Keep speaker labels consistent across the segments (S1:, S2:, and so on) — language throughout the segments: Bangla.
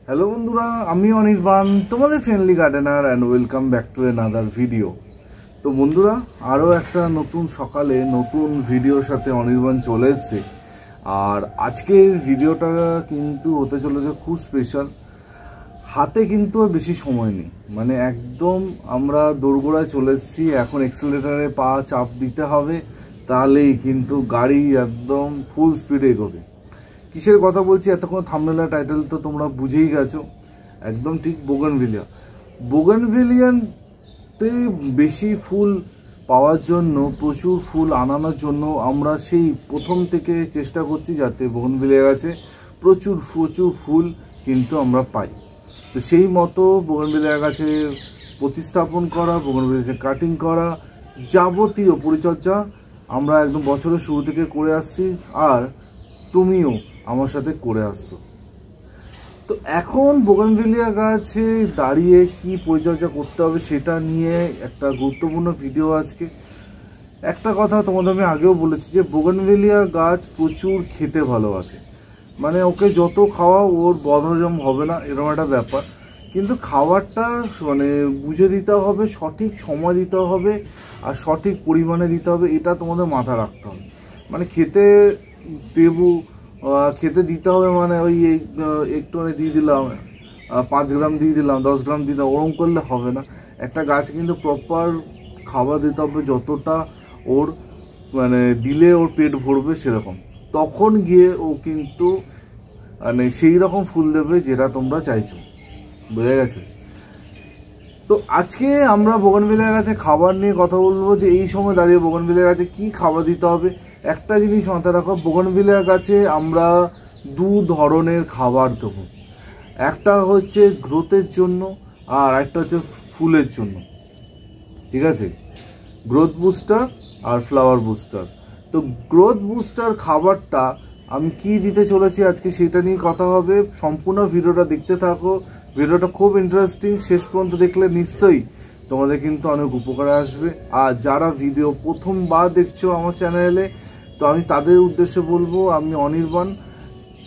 S1: হ্যালো বন্ধুরা, আমি অনির্বাণ, তোমাদের friendly gardener and welcome back to another video. তো বন্ধুরা, আরও একটা নতুন সকালে নতুন ভিডিওর সাথে অনির্বাণ চলে এসছে। আর আজকের ভিডিওটা কিন্তু হতে চলেছে খুব স্পেশাল। হাতে কিন্তু আর বেশি সময় নেই, মানে একদম আমরা দোরগোড়ায় চলে এসেছি। এখন এক্সেলেটারে পা চাপ দিতে হবে, তাহলেই কিন্তু গাড়ি একদম ফুল স্পিডে এগোবে। কিসের কথা বলছি এতক্ষণ থাম্বনেল টাইটেল তো তোমরা বুঝেই গেছো, একদম ঠিক। বোগানভিলিয়াতে বেশি ফুল পাওয়ার জন্য, প্রচুর ফুল আনানোর জন্য আমরা সেই প্রথম থেকে চেষ্টা করছি যাতে বোগানভিলিয়া গাছে প্রচুর প্রচুর ফুল কিন্তু আমরা পাই। তো সেই মতো বোগানভিলিয়া গাছে প্রতিস্থাপন করা, বোগানভিলিয়া গাছে কাটিং করা, যাবতীয় পরিচর্যা আমরা একদম বছরের শুরু থেকে করে আসছি, আর তুমিও আমার সাথে করে আসছো। তো এখন বোগানভিলিয়া গাছে দাঁড়িয়ে কি পরিচর্যা করতে হবে সেটা নিয়ে একটা গুরুত্বপূর্ণ ভিডিও আজকে। একটা কথা তোমাদের আমি আগেও বলেছি যে বোগানভিলিয়া গাছ প্রচুর খেতে ভালোবাসে, মানে ওকে যত খাওয়া ওর বদহজম হবে না, এরকম একটা ব্যাপার। কিন্তু খাবারটা মানে বুঝে দিতে হবে, সঠিক সময় দিতে হবে, আর সঠিক পরিমাণে দিতে হবে, এটা তোমাদের মাথা রাখতে হবে। মানে খেতে দিতে হবে, মানে ওই একটু দিয়ে দিলাম, 5 গ্রাম দিয়ে দিলাম, 10 গ্রাম দিয়ে দিলাম, ওরম করলে হবে না। একটা গাছ কিন্তু প্রপার খাবার দিতে হবে, যতটা ওর মানে দিলে ওর পেট ভরবে সেরকম, তখন গিয়ে ও কিন্তু মানে সেই রকম ফুল দেবে যেটা তোমরা চাইছো। বুঝে গেছে? তো আজকে আমরা বোগানভিলিয়া গাছে খাবার নিয়ে কথা বলবো, যে এই সময় দাঁড়িয়ে বোগানভিলিয়া গাছে কি খাবার দিতে হবে। একটা জিনিস মাথায় রাখো, বোগানভিলিয়া গাছে আমরা 2 ধরনের খাবার দেবো। একটা হচ্ছে গ্রোথের জন্য, আর একটা হচ্ছে ফুলের জন্য, ঠিক আছে? গ্রোথ বুস্টার আর ফ্লাওয়ার বুস্টার। তো গ্রোথ বুস্টার খাবারটা আমি কি দিতে চলেছি আজকে সেটা নিয়ে কথা হবে। সম্পূর্ণ ভিডিওটা দেখতে থাকো, ভিডিওটা খুব ইন্টারেস্টিং, শেষ পর্যন্ত দেখলে নিশ্চয়ই তোমাদের কিন্তু অনেক উপকারে আসবে। আর যারা ভিডিও প্রথমবার দেখছো আমার চ্যানেলে, তো আমি তাদের উদ্দেশ্যে বলবো, আমি অনির্বাণ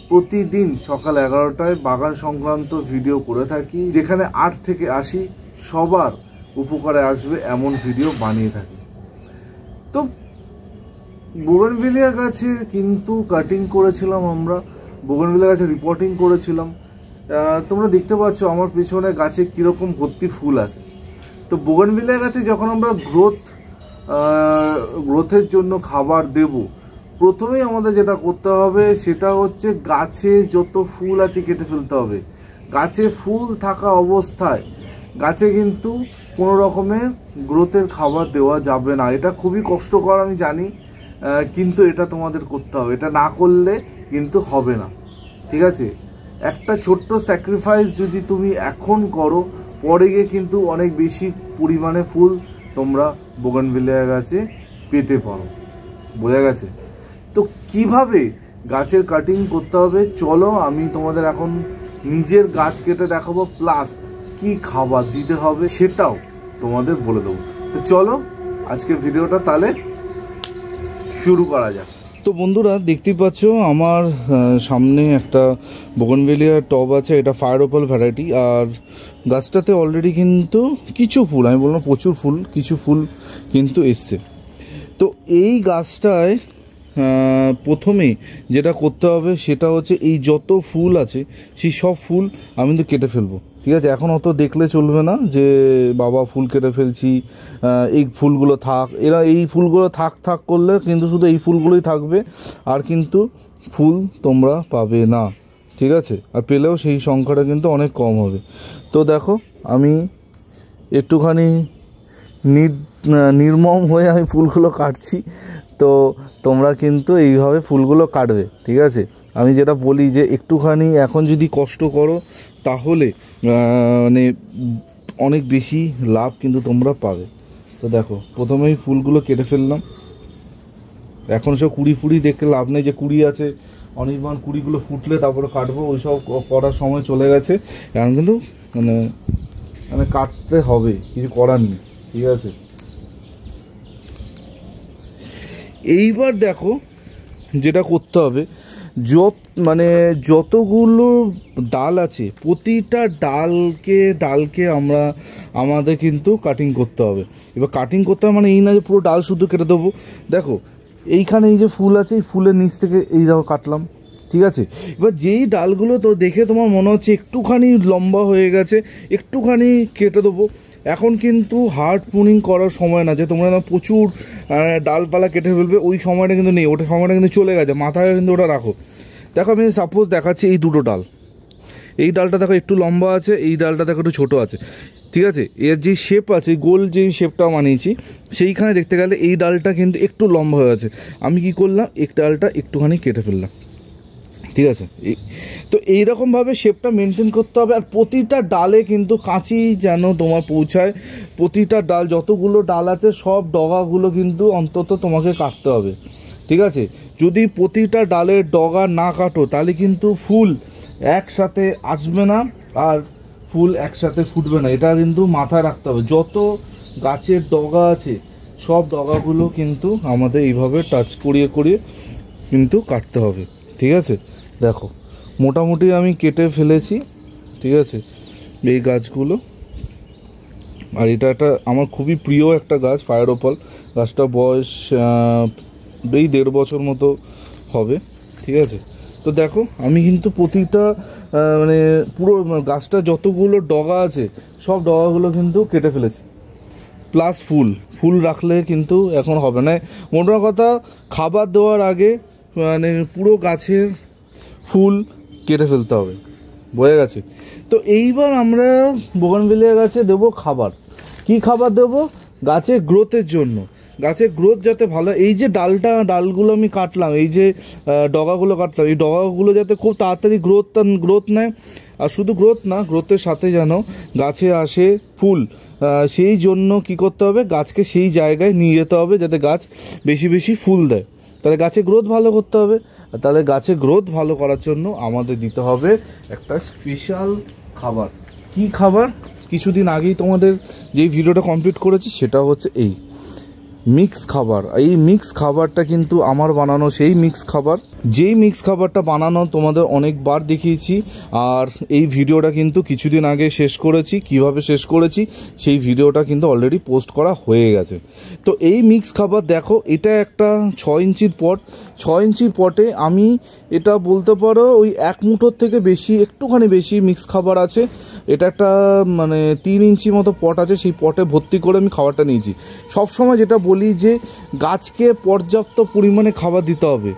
S1: প্রতিদিন সকাল 11টায় বাগান সংক্রান্ত ভিডিও করে থাকি, যেখানে 8 থেকে 80 সবার উপকারে আসবে এমন ভিডিও বানিয়ে থাকি। তো বোগানভিলিয়া গাছে কিন্তু কাটিং করেছিলাম আমরা, বোগানভিলিয়া গাছে রিপোর্টিং করেছিলাম। তোমরা দেখতে পাচ্ছ আমার পিছনে গাছে কীরকম ভর্তি ফুল আছে। তো বোগানভিলিয়া গাছে যখন আমরা গ্রোথের জন্য খাবার দেব, প্রথমেই আমাদের যেটা করতে হবে সেটা হচ্ছে গাছে যত ফুল আছে কেটে ফেলতে হবে। গাছে ফুল থাকা অবস্থায় গাছে কিন্তু কোনো রকমের গ্রোথের খাবার দেওয়া যাবে না। এটা খুবই কষ্টকর আমি জানি, কিন্তু এটা তোমাদের করতে হবে, এটা না করলে কিন্তু হবে না, ঠিক আছে? একটা ছোট্ট স্যাক্রিফাইস যদি তুমি এখন করো, পরে গিয়ে কিন্তু অনেক বেশি পরিমাণে ফুল তোমরা বোগানভিলিয়া গাছে পেতে পারো। বোঝা গেছে? তো কিভাবে গাছের কাটিং করতে হবে চলো আমি তোমাদের এখন নিজের গাছ কেটে দেখাবো, প্লাস কি খাবার দিতে হবে সেটাও তোমাদের বলে দেবো। তো চলো আজকের ভিডিওটা তাহলে শুরু করা যাক। তো বন্ধুরা, দেখতেই পাচ্ছ আমার সামনে একটা বোগানভিলিয়া টব আছে, এটা ফায়ার ওপাল ভ্যারাইটি। আর গাছটাতে অলরেডি কিন্তু কিছু ফুল, আমি বললাম প্রচুর ফুল, কিছু ফুল কিন্তু এসছে। তো এই গাছটায় প্রথমে যেটা করতে হবে সেটা হচ্ছে এই যত ফুল আছে সেই সব ফুল আমি কিন্তু কেটে ফেলবো, ঠিক আছে? এখন অত দেখলে চলবে না যে বাবা ফুল কেটে ফেলছি, এই ফুলগুলো থাক। এই ফুলগুলো থাক করলে কিন্তু শুধু এই ফুলগুলোই থাকবে, আর কিন্তু ফুল তোমরা পাবে না, ঠিক আছে? আর পেলেও সেই সংখ্যাটা কিন্তু অনেক কম হবে। তো দেখো আমি একটুখানি নির্মম হয়ে আমি ফুলগুলো কাটছি। তো তোমরা কিন্তু এইভাবে ফুলগুলো কাটবে, ঠিক আছে? আমি যেটা বলি যে একটুখানি এখন যদি কষ্ট করো তাহলে মানে অনেক বেশি লাভ কিন্তু তোমরা পাবে। তো দেখো প্রথমেই ফুলগুলো কেটে ফেললাম। এখন সব কুড়ি দেখতে লাভ নেই যে কুড়ি আছে, অনির্বাণ কুড়িগুলো ফুটলে তারপরে কাটবো, ওই সব করার সময় চলে গেছে। এখন কিন্তু মানে কাটতে হবে, কিছু করার নেই, ঠিক আছে? এইবার দেখো যেটা করতে হবে,
S2: মানে যতগুলো ডাল আছে প্রতিটা ডালকে আমাদের কিন্তু কাটিং করতে হবে। এবার কাটিং করতে হবে মানে এই না যে পুরো ডাল শুধু কেটে দেবো। দেখো এইখানে এই যে ফুল আছে, এই ফুলের নিচ থেকে এই দেখো কাটলাম, ঠিক আছে। এবার যেই ডালগুলো তো দেখে তোমার মনে হচ্ছে একটুখানি লম্বা হয়ে গেছে, একটুখানি কেটে দেবো। এখন কিন্তু হার্ড প্রুনিং করার সময় না যে তোমরা প্রচুর ডালপালা কেটে ফেলবে, ওই সময়টা কিন্তু নেই, ওটা সময়টা কিন্তু চলে গেছে, মাথায় কিন্তু ওটা রাখো। দেখো আমি সাপোজ দেখাচ্ছি এই দুটো ডাল, এই ডালটা দেখো একটু লম্বা আছে, এই ডালটা দেখো একটু ছোটো আছে, ঠিক আছে। এর যে শেপ আছে, গোল যে শেপটা বানিয়েছি সেইখানে দেখতে গেলে এই ডালটা কিন্তু একটু লম্বা হয়ে আছে। আমি কি করলাম, এক ডালটা একটুখানি কেটে ফেললাম, ঠিক আছে। তো এইরকমভাবে শেপটা মেনটেন করতে হবে। আর প্রতিটা ডালে কিন্তু কাঁচি যেন তোমার পৌঁছায়, প্রতিটা ডাল যতগুলো ডাল আছে সব ডগাগুলো কিন্তু অন্তত তোমাকে কাটতে হবে, ঠিক আছে। যদি প্রতিটা ডালের ডগা না কাটো তাহলে কিন্তু ফুল একসাথে আসবে না আর ফুল একসাথে ফুটবে না, এটা কিন্তু মাথায় রাখতে হবে। যত গাছের ডগা আছে সব ডগাগুলো কিন্তু আমাদের এইভাবে টাচ করিয়ে কিন্তু কাটতে হবে, ঠিক আছে। দেখো মোটামুটি আমি কেটে ফেলেছি, ঠিক আছে, এই গাছগুলো। আর এটা একটা আমার খুবই প্রিয় একটা গাছ, ফায়ার ওপাল গাছটা বয়স এই 1.5 বছর মতো হবে, ঠিক আছে। তো দেখো আমি কিন্তু প্রতিটা মানে পুরো গাছটা যতগুলো ডগা আছে সব ডগাগুলো কিন্তু কেটে ফেলেছি, প্লাস ফুল রাখলে কিন্তু এখন হবে না। মোটা কথা খাবার দেওয়ার আগে মানে পুরো গাছের ফুল কেটে ফেলতে হবে, বোঝা গেছে। তো এইবার আমরা বোগানভিলিয়া গাছে দেবো খাবার। কি খাবার দেবো? গাছের গ্রোথের জন্য, গাছের গ্রোথ যাতে ভালো। এই যে ডালগুলো আমি কাটলাম, এই যে ডগাগুলো কাটলাম, এই ডগাগুলো যাতে খুব তাড়াতাড়ি গ্রোথ নেয়। আর শুধু গ্রোথ না, গ্রোথের সাথে যেন গাছে আসে ফুল, সেই জন্য কি করতে হবে, গাছকে সেই জায়গায় নিয়ে যেতে হবে যাতে গাছ বেশি বেশি ফুল দেয়। তাহলে গাছের গ্রোথ ভালো করতে হবে। তাহলে গাছের গ্রোথ ভালো করার জন্য আমাদের দিতে হবে একটা স্পেশাল খাবার। কি খাবার? কিছুদিন আগেই তোমাদের যেই ভিডিওটা কমপ্লিট করেছি সেটা হচ্ছে এই মিক্স খাবার। এই মিক্স খাবারটা কিন্তু আমার বানানো সেই মিক্স খাবার, যেই মিক্স খাবারটা বানানো তোমাদের অনেকবার দেখিয়েছি। আর এই ভিডিওটা কিন্তু কিছুদিন আগে শেষ করেছি। কিভাবে শেষ করেছি সেই ভিডিওটা কিন্তু অলরেডি পোস্ট করা হয়ে গেছে। তো এই মিক্স খাবার দেখো, এটা একটা 6 ইঞ্চির পট। 6 ইঞ্চির পটে আমি এটা বলতে পারো ওই 1 মুঠোর থেকে বেশি, একটুখানি বেশি মিক্স খাবার আছে। এটা একটা মানে 3 ইঞ্চি মতো পট আছে, সেই পটে ভর্তি করে আমি খাবারটা নিয়েছি। সবসময় যেটা বলি যে গাছকে পর্যাপ্ত পরিমাণে খাবার দিতে হবে।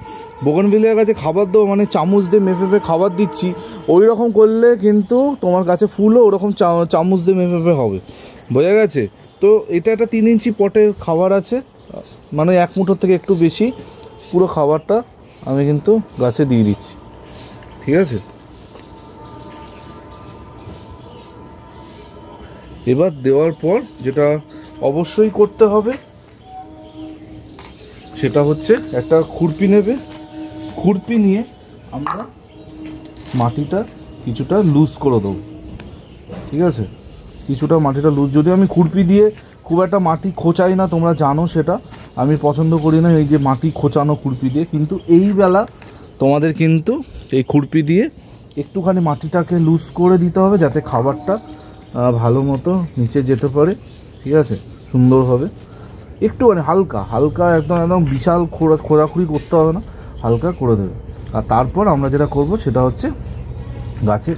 S2: বোগানভিলিয়া গাছে খাবার দেবো মানে চামচ দিয়ে মেপে খাবার দিচ্ছি, ওই রকম করলে কিন্তু তোমার গাছে ফুলও ওরকম চামচ দিয়ে মেপে হবে, বোঝা গেছে। তো এটা একটা 3 ইঞ্চি পটের খাবার আছে, মানে 1 মুঠোর থেকে একটু বেশি পুরো খাবারটা আমি কিন্তু গাছে দিয়ে দিচ্ছি, ঠিক আছে। এবার দেওয়ার পর যেটা অবশ্যই করতে হবে সেটা হচ্ছে একটা খুরপি নেবে। খুরপি নিয়ে আমরা মাটিটা কিছুটা লুজ করে দেবো, ঠিক আছে। কিছুটা মাটিটা লুজ, যদি আমি খুরপি দিয়ে খুব একটা মাটি খোঁচাই না, তোমরা জানো সেটা, আমি পছন্দ করি না এই যে মাটি খোঁচানো খুরপি দিয়ে। কিন্তু এই বেলা তোমাদের কিন্তু এই খুরপি দিয়ে একটুখানি মাটিটাকে লুজ করে দিতে হবে যাতে খাবারটা ভালো মতো নিচে যেতে পারে, ঠিক আছে, সুন্দরভাবে। একটুখানি হালকা একদম বিশাল খোঁড়াখুড়ি করতে হবে না, হালকা করে দেবে। আর তারপর আমরা যেটা করব সেটা হচ্ছে গাছে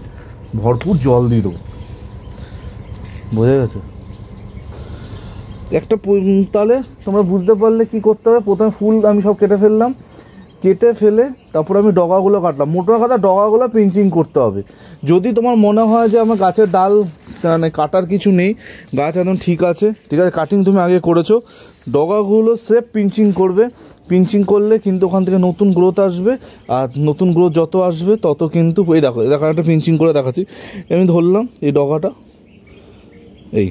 S2: ভরপুর জল দিয়ে দেবো, বোঝা গেছে। একটা তাহলে তোমরা বুঝতে পারলে কি করতে হবে। প্রথমে ফুল আমি সব কেটে ফেললাম, কেটে ফেলে তারপর আমি ডগাগুলো কাটলাম। মোটা কথা ডগাগুলো পিঞ্চিং করতে হবে। যদি তোমার মনে হয় যে আমার গাছের ডাল মানে কাটার কিছু নেই, গাছ একদম ঠিক আছে, কাটিং তুমি আগে করেছো, ডগাগুলো স্রেফ পিঞ্চিং করবে। পিঞ্চিং করলে কিন্তু ওখান থেকে নতুন গ্রোথ আসবে, আর নতুন গ্রোথ যত আসবে তত কিন্তু এই দেখো একটা পিঞ্চিং করে দেখাচ্ছি। আমি ধরলাম এই ডগাটা, এই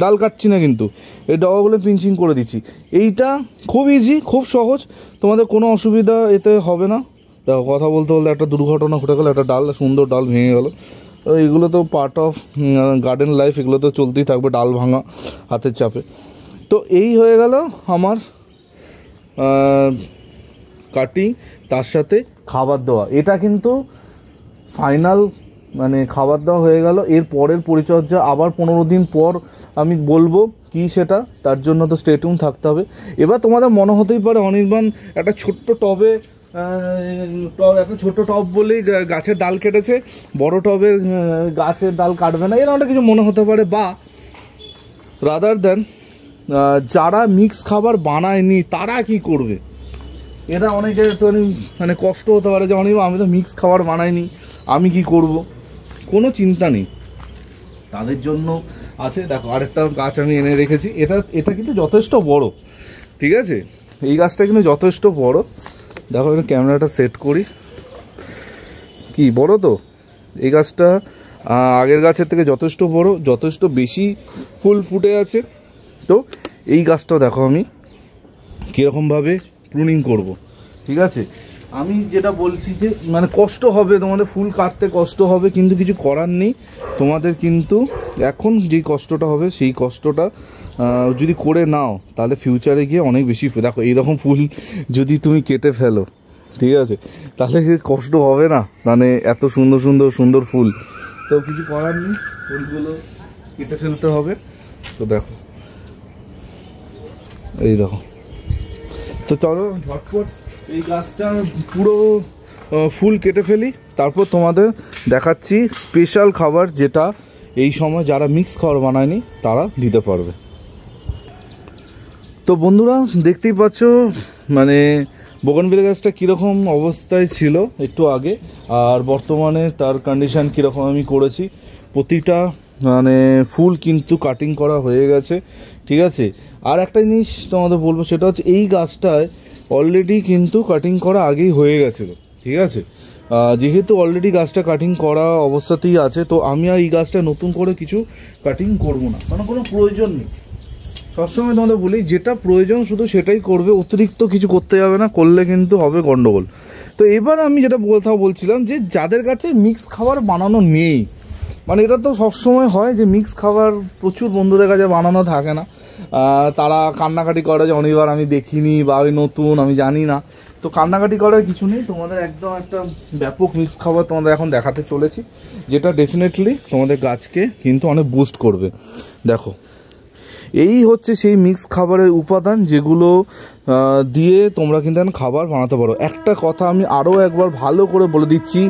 S2: ডাল কাটছি না কিন্তু এই ডগাগুলো পিঞ্চিং করে দিচ্ছি। এইটা খুব ইজি, খুব সহজ, তোমাদের কোনো অসুবিধা এতে হবে না। দেখো কথা বলতে বলতে একটা দুর্ঘটনা ঘটে গেলো, একটা ডাল, সুন্দর ডাল ভেঙে গেলো। এগুলো তো পার্ট অফ গার্ডেন লাইফ, এগুলো তো চলতেই থাকবে, ডাল ভাঙা হাতের চাপে। তো এই হয়ে গেল আমার কাটিং, তার সাথে খাবার দেওয়া। এটা কিন্তু ফাইনাল, মানে খাবার দেওয়া হয়ে গেল। এর পরের পরিচর্যা আবার 15 দিন পর আমি বলবো কি সেটা, তার জন্য তো স্টে টিউন থাকতে হবে। এবার তোমাদের মনে হতেই পারে অনির্বাণ একটা ছোট্ট টবে, একটা ছোট্ট টব বলেই গাছের ডাল কেটেছে, বড় টবের গাছের ডাল কাটবে না, এরকম একটা কিছু মনে হতে পারে। বা রাদার দেন যারা মিক্স খাবার বানায়নি তারা কি করবে, এটা অনেকে মানে কষ্ট হতে পারে যে অনির্বাণ আমি তো মিক্স খাবার বানাইনি, আমি কি করব। কোনো চিন্তা নেই, তাদের জন্য আছে। দেখো আরেকটা গাছ আমি এনে রেখেছি, এটা কিন্তু যথেষ্ট বড়, ঠিক আছে, এই গাছটা কিন্তু যথেষ্ট বড়। দেখো এখানে ক্যামেরাটা সেট করি, কি বড় তো এই গাছটা, আগের গাছের থেকে যথেষ্ট বড়, যথেষ্ট বেশি ফুল ফুটে আছে। তো এই গাছটাও দেখো আমি কীরকমভাবে প্রুনিং করব, ঠিক আছে। আমি যেটা বলছি যে মানে কষ্ট হবে, তোমাদের ফুল কাটতে কষ্ট হবে, কিন্তু কিছু করার নেই। তোমাদের কিন্তু এখন যেই কষ্টটা হবে সেই কষ্টটা যদি করে নাও তাহলে ফিউচারে গিয়ে অনেক বেশি, দেখো এইরকম ফুল যদি তুমি কেটে ফেলো, ঠিক আছে, তাহলে কষ্ট হবে না, মানে এত সুন্দর সুন্দর সুন্দর ফুল। তো কিছু করার নেই, ফুলগুলো কেটে ফেলতে হবে। তো দেখো এই দেখো, তো চলো ঝটপট এই গাছটা পুরো ফুল কেটে ফেলি, তারপর তোমাদের দেখাচ্ছি স্পেশাল খাবার যেটা এই সময় যারা মিক্স খাবার বানায়নি তারা দিতে পারবে। তো বন্ধুরা দেখতেই পাচ্ছ মানে বোগানভিলিয়া গাছটা কীরকম অবস্থায় ছিল একটু আগে, আর বর্তমানে তার কন্ডিশান কীরকম আমি করেছি। প্রতিটা মানে ফুল কিন্তু কাটিং করা হয়ে গেছে, ঠিক আছে। আর একটা জিনিস তোমাদের বলবো, সেটা হচ্ছে এই গাছটায় অলরেডি কিন্তু কাটিং করা আগেই হয়ে গেছিলো, ঠিক আছে। যেহেতু অলরেডি গাছটা কাটিং করা অবস্থাতেই আছে, তো আমি আর এই গাছটা নতুন করে কিছু কাটিং করব না, কারণ কোনো প্রয়োজন নেই। সবসময় তোমাদের বলি যেটা প্রয়োজন শুধু সেটাই করবে, অতিরিক্ত কিছু করতে যাবে না, করলে কিন্তু হবে গন্ডগোল। তো এবার আমি যেটা কথা বলছিলাম যে যাদের কাছে মিক্স খাবার বানানো নেই, মানে এটা তো সবসময় হয় যে মিক্স খাবার প্রচুর বন্ধুদের কাছে বানানো থাকে না, তারা কান্নাকাটি করে যে অনেকবার আমি দেখিনি বা ওই নতুন আমি জানি না। তো কান্নাকাটি করার কিছু নেই, তোমাদের একদম একটা ব্যাপক মিক্স খাবার তোমাদের এখন দেখাতে চলেছি, যেটা ডেফিনেটলি তোমাদের গাছকে কিন্তু অনেক বুস্ট করবে। দেখো এই হচ্ছে সেই মিক্স খাবারের উপাদান যেগুলো দিয়ে তোমরা কিন্তু এখন খাবার বানাতে পারো। একটা কথা আমি আরও একবার ভালো করে বলে দিচ্ছি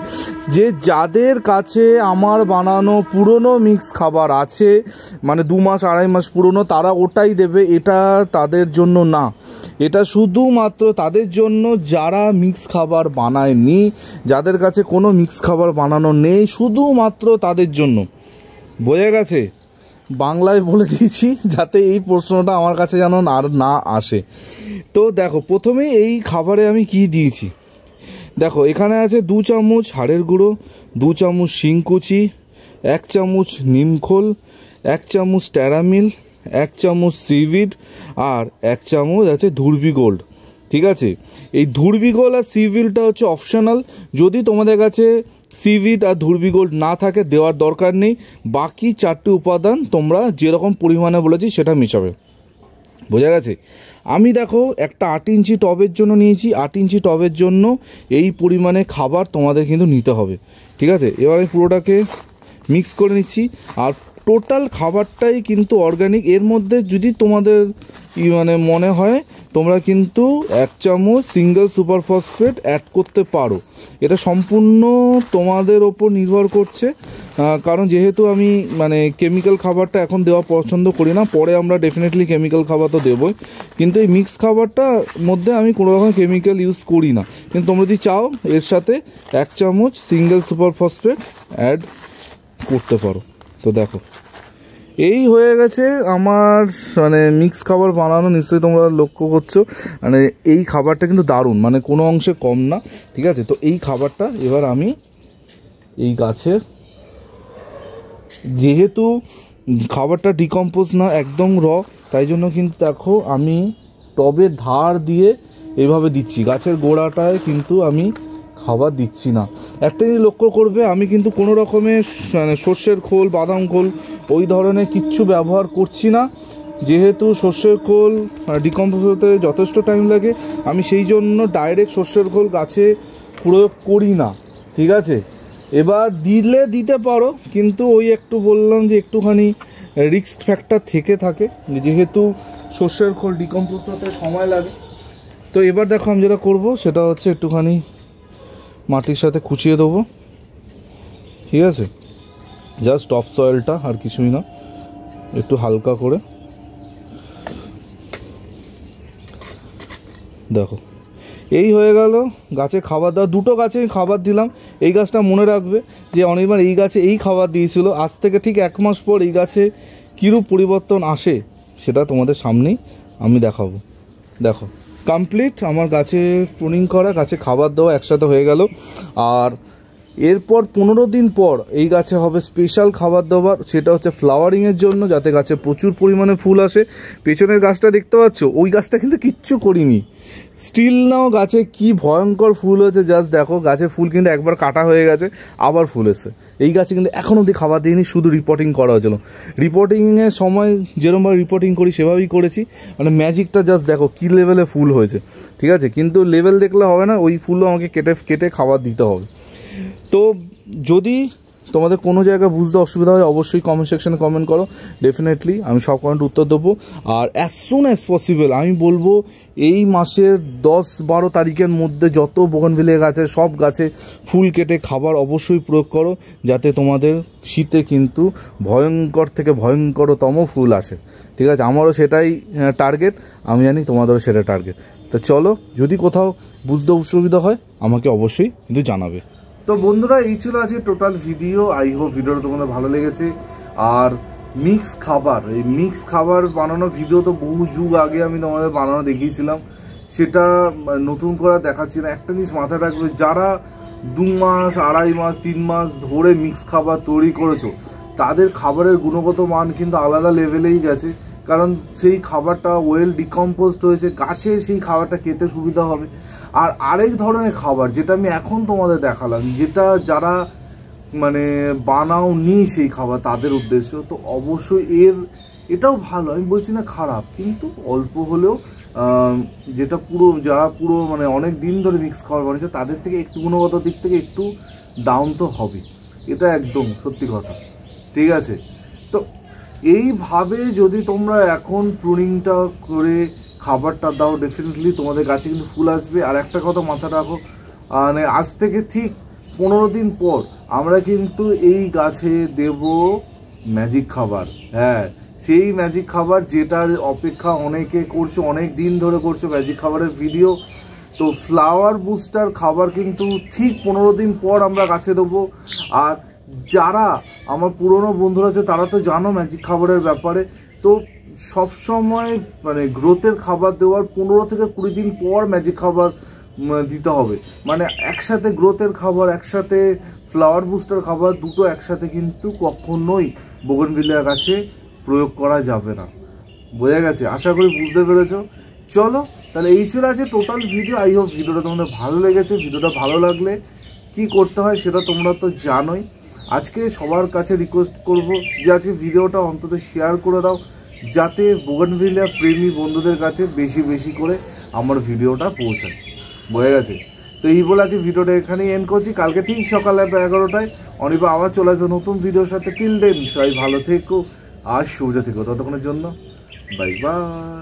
S2: যে যাদের কাছে আমার বানানো পুরনো মিক্স খাবার আছে, মানে 2 মাস 2.5 মাস পুরনো, তারা ওটাই দেবে, এটা তাদের জন্য না, এটা শুধুমাত্র তাদের জন্য যারা মিক্স খাবার বানায়নি, যাদের কাছে কোনো মিক্স খাবার বানানো নেই, শুধুমাত্র তাদের জন্য। বোঝা গেছে? বাংলায় বলে দিয়েছি যাতে এই প্রশ্নটা আমার কাছে যেন আর না আসে। তো দেখো প্রথমেই এই খাবারে আমি কি দিয়েছি, দেখো এখানে আছে 2 চামচ হাড়ের গুঁড়ো, 2 চামচ শিংকুচি, 1 চামচ নিমখোল, 1 চামচ ট্যারামিল, 1 চামচ সিভিড, আর 1 চামচ আছে ধুরবি গোল্ড, ঠিক আছে। এই ধুরবি গোল্ড আর সিভিডটা হচ্ছে অপশনাল, যদি তোমাদের কাছে সিভিড আর ধুরবি গোল্ড না থাকে দেওয়ার দরকার নেই। বাকি 4টি উপাদান তোমরা যেরকম পরিমাণে বলেছি সেটা মেশাবে, বোঝা গেছে। আমি দেখো একটা 8 ইঞ্চি টবের জন্য নিয়েছি, 8 ইঞ্চি টবের জন্য এই পরিমাণে খাবার তোমাদের কিন্তু নিতে হবে, ঠিক আছে। এবার আমি পুরোটাকে মিক্স করে নিচ্ছি, আর টোটাল খাবারটাই কিন্তু অর্গানিক। এর মধ্যে যদি তোমাদের মানে মনে হয় তোমরা কিন্তু 1 চামচ সিঙ্গেল সুপার ফসফেট অ্যাড করতে পারো, এটা সম্পূর্ণ তোমাদের ওপর নির্ভর করছে। কারণ যেহেতু আমি মানে কেমিক্যাল খাবারটা এখন দেওয়া পছন্দ করি না, পরে আমরা ডেফিনেটলি কেমিক্যাল খাবার তো দেবই, কিন্তু এই মিক্স খাবারটার মধ্যে আমি কোনো রকম কেমিক্যাল ইউজ করি না। কিন্তু তোমরা যদি চাও এর সাথে 1 চামচ সিঙ্গেল সুপার ফসফেট অ্যাড করতে পারো। তো দেখো এই হয়ে গেছে আমার মানে মিক্স খাবার বানানো, নিশ্চয়ই তোমরা লক্ষ্য করছো, মানে এই খাবারটা কিন্তু দারুণ, মানে কোনো অংশে কম না, ঠিক আছে। তো এই খাবারটা এবার আমি এই গাছের, যেহেতু খাবারটা ডিকম্পোজ না একদম তাই জন্য কিন্তু দেখো আমি টবের ধার দিয়ে এইভাবে দিচ্ছি, গাছের গোড়াটায় কিন্তু আমি খাবার দিচ্ছি না। একটা জিনিস লক্ষ্য করবে, আমি কিন্তু কোনো রকমের মানে সর্ষের খোল, বাদাম খোল ওই ধরনের কিচ্ছু ব্যবহার করছি না। যেহেতু সর্ষের খোল ডিকম্পোজ হতে যথেষ্ট টাইম লাগে, আমি সেই জন্য ডাইরেক্ট সর্ষের খোল গাছে প্রয়োগ করি না, ঠিক আছে। এবার দিলে দিতে পারো, কিন্তু ওই একটু বললাম যে একটুখানি রিস্ক ফ্যাক্টর থেকে থাকে, যেহেতু সর্ষের খোল ডিকম্পোজ হতে সময় লাগে। তো এবার দেখো আমি যেটা করবো সেটা হচ্ছে একটুখানি মাটির সাথে খুঁচিয়ে দেবো, ঠিক আছে। জাস্ট টপ সয়েলটা, আর কিছুই না, একটু হালকা করে দেখো। এই হয়ে গেল গাছে খাবার দেওয়া। দুটো গাছে আমি খাবার দিলাম। এই গাছটা মনে রাখবে যে অনেকবার এই গাছে এই খাবার দিয়েছিল, আজ থেকে ঠিক 1 মাস পর এই গাছে কীরূপ পরিবর্তন আসে সেটা তোমাদের সামনেই আমি দেখাবো। দেখো কমপ্লিট আমার গাছে প্রুনিং করা, গাছে খাবার দেওয়া একসাথে হয়ে গেল। আর এরপর 15 দিন পর এই গাছে হবে স্পেশাল খাবার দাবার, সেটা হচ্ছে ফ্লাওয়ারিংয়ের জন্য, যাতে গাছে প্রচুর পরিমাণে ফুল আসে। পেছনের গাছটা দেখতে পাচ্ছ, ওই গাছটা কিন্তু কিচ্ছু করিনি, স্টিল নাও গাছে কি ভয়ঙ্কর ফুল হয়েছে, জাস্ট দেখো। গাছে ফুল কিন্তু একবার কাটা হয়ে গেছে, আবার ফুল এসছে। এই গাছে কিন্তু এখন অবধি খাবার দিইনি, শুধু রিপোর্টিং করা হয়েছিল। রিপোর্টিংয়ের সময় যেরকমভাবে রিপোর্টিং করি সেভাবেই করেছি, মানে ম্যাজিকটা জাস্ট দেখো কী লেভেলে ফুল হয়েছে, ঠিক আছে। কিন্তু লেভেল দেখলে হবে না, ওই ফুলও আমাকে কেটে খাবার দিতে হবে। তো যদি তোমাদের কোনো জায়গায় বুঝতে অসুবিধা হয় অবশ্যই কমেন্ট সেকশনে কমেন্ট করো, ডেফিনেটলি আমি সব কমেন্ট উত্তর দেবো। আর অ্যাজ সুন অ্যাজ পসিবল আমি বলবো এই মাসের 10-12 তারিখের মধ্যে যত বোগনভিলিয়া গাছে সব গাছে ফুল কেটে খাবার অবশ্যই প্রয়োগ করো, যাতে তোমাদের শীতে কিন্তু ভয়ঙ্কর থেকে ভয়ঙ্করতম ফুল আসে, ঠিক আছে। আমারও সেটাই টার্গেট, আমি জানি তোমাদেরও সেটা টার্গেট। তো চলো, যদি কোথাও বুঝতে অসুবিধা হয় আমাকে অবশ্যই কিন্তু জানাবে।
S1: তো বন্ধুরা, এই ছিল আজকে টোটাল ভিডিও। আই হোপ ভিডিওটা তোমাদের ভালো লেগেছে। আর মিক্স খাবার, এই মিক্স খাবার বানানো ভিডিও তো বহু যুগ আগে আমি তোমাদের বানানো দেখিয়েছিলাম, সেটা নতুন করে দেখাচ্ছি না। একটা জিনিস মাথায় রাখবে, যারা 2 মাস 2.5 মাস 3 মাস ধরে মিক্স খাবার তৈরি করেছো, তাদের খাবারের গুণগত মান কিন্তু আলাদা লেভেলেই গেছে, কারণ সেই খাবারটা ওয়েল ডিকম্পোজড হয়েছে, গাছে সেই খাবারটা খেতে সুবিধা হবে। আর আরেক ধরনের খাবার যেটা আমি এখন তোমাদের দেখালাম, যেটা যারা মানে বানাও নি সেই খাবার তাদের উদ্দেশ্য, তো অবশ্যই এটাও ভালো, আমি বলছি না খারাপ, কিন্তু অল্প হলেও যেটা যারা পুরো মানে অনেক দিন ধরে মিক্স খাবার বানিয়েছে তাদের থেকে একটু গুণগত দিক থেকে একটু ডাউন তো হবে, এটা একদম সত্যি কথা, ঠিক আছে। তো এইভাবে যদি তোমরা এখন প্রুনিংটা করে খাবারটা দাও, ডেফিনেটলি তোমাদের গাছে কিন্তু ফুল আসবে। আর একটা কথা মাথা রাখো, মানে আজ থেকে ঠিক 15 দিন পর আমরা কিন্তু এই গাছে দেব ম্যাজিক খাবার। হ্যাঁ, সেই ম্যাজিক খাবার যেটার অপেক্ষা অনেকে করছে, অনেক দিন ধরে করছে ম্যাজিক খাবারের ভিডিও। তো ফ্লাওয়ার বুস্টার খাবার কিন্তু ঠিক 15 দিন পর আমরা গাছে দেবো। আর যারা আমার পুরনো বন্ধুরা আছে তারা তো জানো ম্যাজিক খাবারের ব্যাপারে, তো সবসময় মানে গ্রোথের খাবার দেওয়ার 15 থেকে 20 দিন পর ম্যাজিক খাবার দিতে হবে। মানে একসাথে গ্রোথের খাবার, একসাথে ফ্লাওয়ার বুস্টার খাবার, দুটো একসাথে কিন্তু কখনোই বোগনভিলিয়া গাছে প্রয়োগ করা যাবে না। বোঝা গেছে? আশা করি বুঝতে পেরেছো। চলো তাহলে এই ছিল আছে টোটাল ভিডিও। আই হোপ ভিডিওটা তোমাদের ভালো লেগেছে। ভিডিওটা ভালো লাগলে কি করতে হয় সেটা তোমরা তো জানোই। আজকে সবার কাছে রিকোয়েস্ট করব যে আজকে ভিডিওটা অন্তত শেয়ার করে দাও, যাতে বোগনভিলিয়া প্রেমী বন্ধুদের কাছে বেশি বেশি করে আমার ভিডিওটা পৌঁছায়। বোঝা গেছে? তো এই বলে আজকে ভিডিওটা এখানেই এন্ড করছি। কালকে ঠিক সকালে 11টায় অনিবা আবার চলে আসবে নতুন ভিডিওর সাথে। টিল দেন সবাই ভালো থেকো আর সুবিধা থেকো। ততক্ষণের জন্য বাই বাই।